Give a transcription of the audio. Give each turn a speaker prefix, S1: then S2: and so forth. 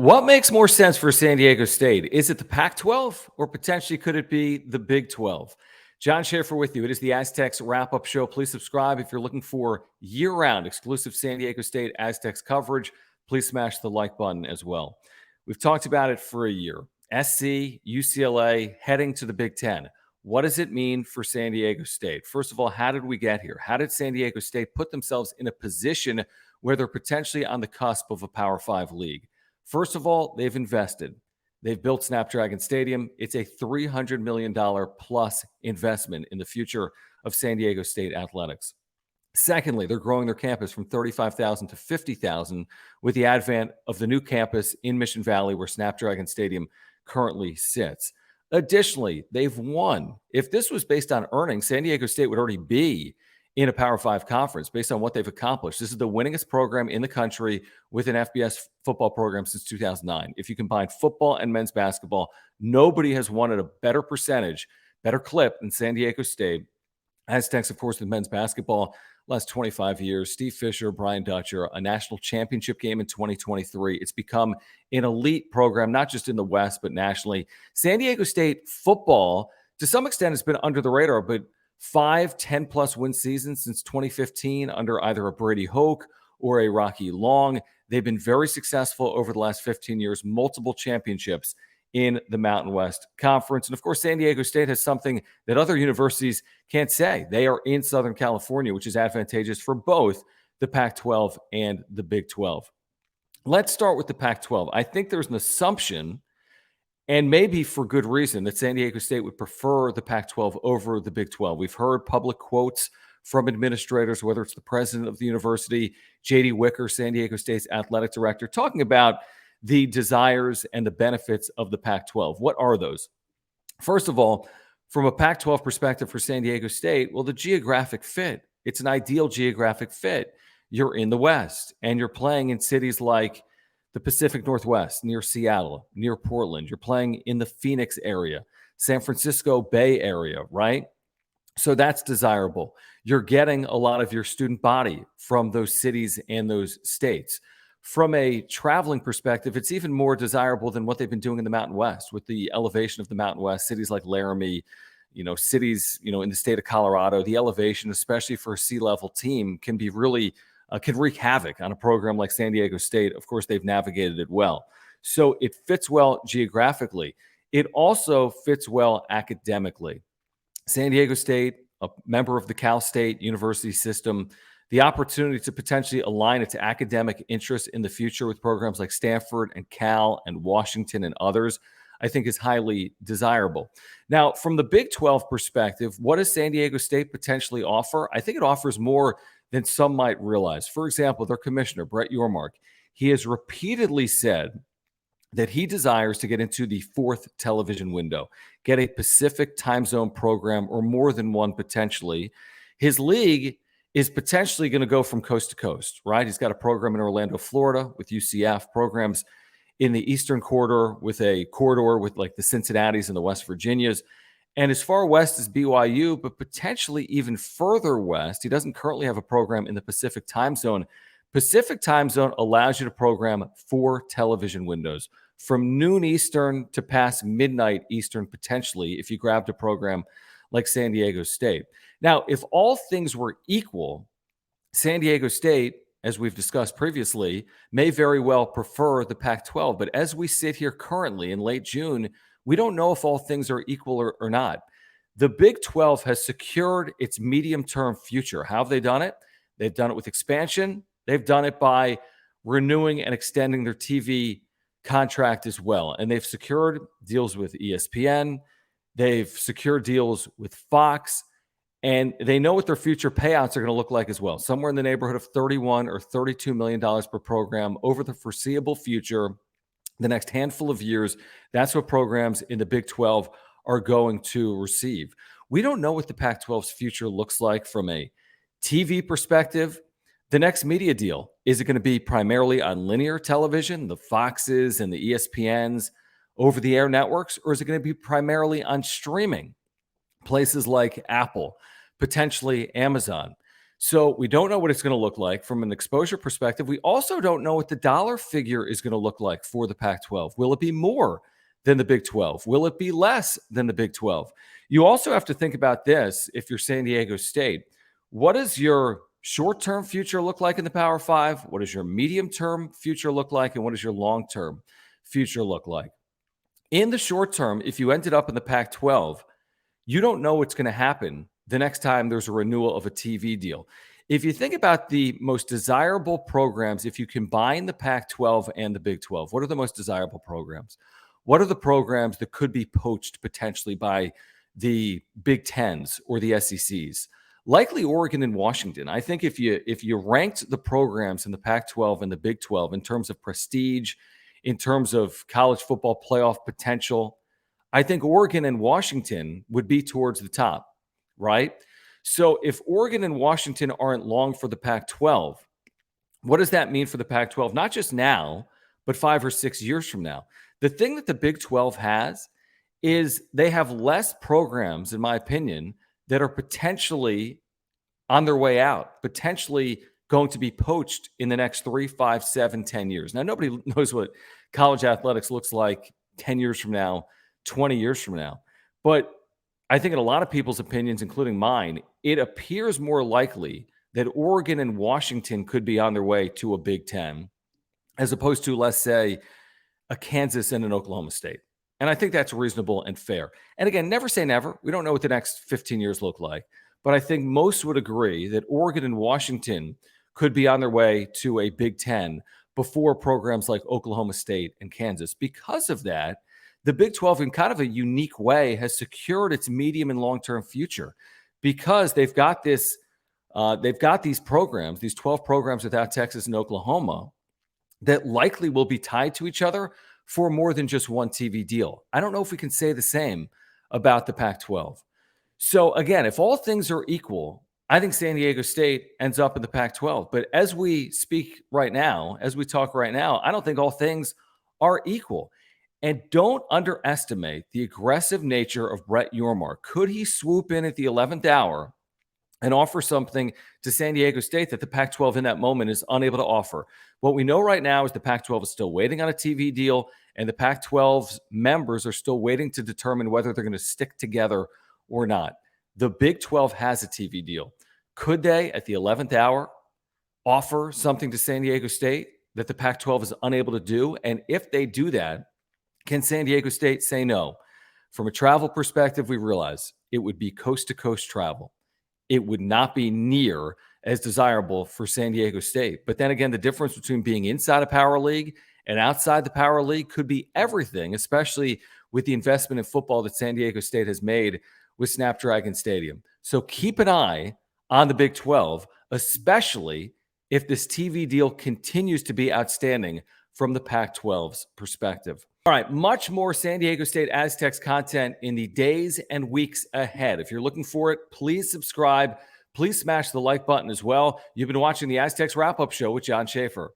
S1: What makes more sense for San Diego State? Is it the Pac-12 or potentially could it be the Big 12? Jon Schaeffer with you. It is the Aztecs wrap-up show. Please subscribe if you're looking for year-round exclusive San Diego State Aztecs coverage. Please smash the like button as well. We've talked about it for a year. SC, UCLA, heading to the Big Ten. What does it mean for San Diego State? First of all, how did we get here? How did San Diego State put themselves in a position where they're potentially on the cusp of a Power 5 league? First of all, they've invested. They've built Snapdragon Stadium. It's a $300 million plus investment in the future of San Diego State athletics. Secondly, they're growing their campus from 35,000 to 50,000 with the advent of the new campus in Mission Valley where Snapdragon Stadium currently sits. Additionally, they've won. If this was based on earnings, San Diego State would already be in a Power 5 conference based on what they've accomplished. This is the winningest program in the country with an FBS football program since 2009. If you combine football and men's basketball, nobody has won at a better percentage, better clip than San Diego State. Aztecs, of course, with men's basketball, last 25 years. Steve Fisher, Brian Dutcher, a national championship game in 2023. It's become an elite program, not just in the West, but nationally. San Diego State football, to some extent, has been under the radar, but 5 10-plus win seasons since 2015 under either a Brady Hoke or a Rocky Long. They've been very successful over the last 15 years, multiple championships in the Mountain West Conference. And of course, San Diego State has something that other universities can't say. They are in Southern California, which is advantageous for both the Pac-12 and the Big 12. Let's start with the Pac-12. I think there's an assumption, and maybe for good reason, that San Diego State would prefer the Pac-12 over the Big 12. We've heard public quotes from administrators, whether it's the president of the university, J.D. Wicker, San Diego State's athletic director, talking about the desires and the benefits of the Pac-12. What are those? First of all, from a Pac-12 perspective for San Diego State, well, the geographic fit. It's an ideal geographic fit. You're in the West, and you're playing in cities like the Pacific Northwest, near Seattle, near Portland. You're playing in the Phoenix area, San Francisco Bay Area, right? So that's desirable. You're getting a lot of your student body from those cities and those states. From a traveling perspective, it's even more desirable than what they've been doing in the Mountain West with the elevation of the Mountain West, cities like Laramie, cities, in the state of Colorado. The elevation, especially for a sea-level team, can be really can wreak havoc on a program like San Diego State. Of course, they've navigated it well. So it fits well geographically. It also fits well academically. San Diego State, a member of the Cal State University system, the opportunity to potentially align its academic interests in the future with programs like Stanford and Cal and Washington and others, I think is highly desirable. Now, from the Big 12 perspective, what does San Diego State potentially offer? I think it offers more than some might realize. For example, their commissioner, Brett Yormark, he has repeatedly said that he desires to get into the fourth television window, get a Pacific time zone program or more than one potentially. His league is potentially going to go from coast to coast, right? He's got a program in Orlando, Florida with UCF, programs in the Eastern Corridor with a corridor with like the Cincinnatis and the West Virginias, and as far west as BYU, but potentially even further west. He doesn't currently have a program in the Pacific time zone. Pacific time zone allows you to program 4 television windows from noon Eastern to past midnight Eastern, potentially, if you grabbed a program like San Diego State. Now, if all things were equal, San Diego State, as we've discussed previously, may very well prefer the Pac-12. But as we sit here currently in late June, we don't know if all things are equal or not. The Big 12 has secured its medium-term future. How have they done it? They've done it with expansion. They've done it by renewing and extending their TV contract as well. And they've secured deals with ESPN. They've secured deals with Fox, and they know what their future payouts are going to look like as well, somewhere in the neighborhood of $31 or $32 million per program over the foreseeable future, the next handful of years. That's what programs in the Big 12 are going to receive. We don't know what the Pac-12's future looks like from a TV perspective. The next media deal, is it going to be primarily on linear television, the Foxes and the ESPNs, over-the-air networks, or is it going to be primarily on streaming? Places like Apple, potentially Amazon. So we don't know what it's going to look like from an exposure perspective. We also don't know what the dollar figure is going to look like for the Pac-12. Will it be more than the Big 12? Will it be less than the Big 12? You also have to think about this if you're San Diego State. What does your short-term future look like in the Power Five? What does your medium-term future look like? And what does your long-term future look like? In the short term, if you ended up in the Pac-12, you don't know what's going to happen the next time there's a renewal of a TV deal. If you think about the most desirable programs, if you combine the Pac-12 and the Big 12, what are the most desirable programs? What are the programs that could be poached potentially by the Big Tens or the SECs? Likely Oregon and Washington. I think if you ranked the programs in the Pac-12 and the Big 12 in terms of prestige, in terms of college football playoff potential, I think Oregon and Washington would be towards the top, right? So if Oregon and Washington aren't long for the Pac-12, what does that mean for the Pac-12? Not just now, but 5 or 6 years from now. The thing that the Big 12 has is they have less programs, in my opinion, that are potentially on their way out, potentially going to be poached in the next 3, 5, 7, 10 years. Now, nobody knows what college athletics looks like 10 years from now, 20 years from now. But I think in a lot of people's opinions, including mine, it appears more likely that Oregon and Washington could be on their way to a Big Ten, as opposed to, let's say, a Kansas and an Oklahoma State. And I think that's reasonable and fair. And again, never say never. We don't know what the next 15 years look like. But I think most would agree that Oregon and Washington could be on their way to a Big Ten before programs like Oklahoma State and Kansas. Because of that, the Big 12 in kind of a unique way has secured its medium and long-term future because they've got these programs, these 12 programs without Texas and Oklahoma that likely will be tied to each other for more than just one TV deal. I don't know if we can say the same about the Pac-12. So again, if all things are equal, I think San Diego State ends up in the Pac-12. But as we speak right now, as we talk right now, I don't think all things are equal. And don't underestimate the aggressive nature of Brett Yormark. Could he swoop in at the 11th hour and offer something to San Diego State that the Pac-12 in that moment is unable to offer? What we know right now is the Pac-12 is still waiting on a TV deal, and the Pac-12's members are still waiting to determine whether they're going to stick together or not. The Big 12 has a TV deal. Could they, at the 11th hour, offer something to San Diego State that the Pac-12 is unable to do? And if they do that, can San Diego State say no? From a travel perspective, we realize it would be coast-to-coast travel. It would not be near as desirable for San Diego State. But then again, the difference between being inside a power league and outside the power league could be everything, especially with the investment in football that San Diego State has made with Snapdragon Stadium. So keep an eye on the Big 12, especially if this TV deal continues to be outstanding from the Pac-12's perspective. All right, much more San Diego State Aztecs content in the days and weeks ahead. If you're looking for it, please subscribe. Please smash the like button as well. You've been watching the Aztecs Wrap-Up Show with Jon Schaeffer.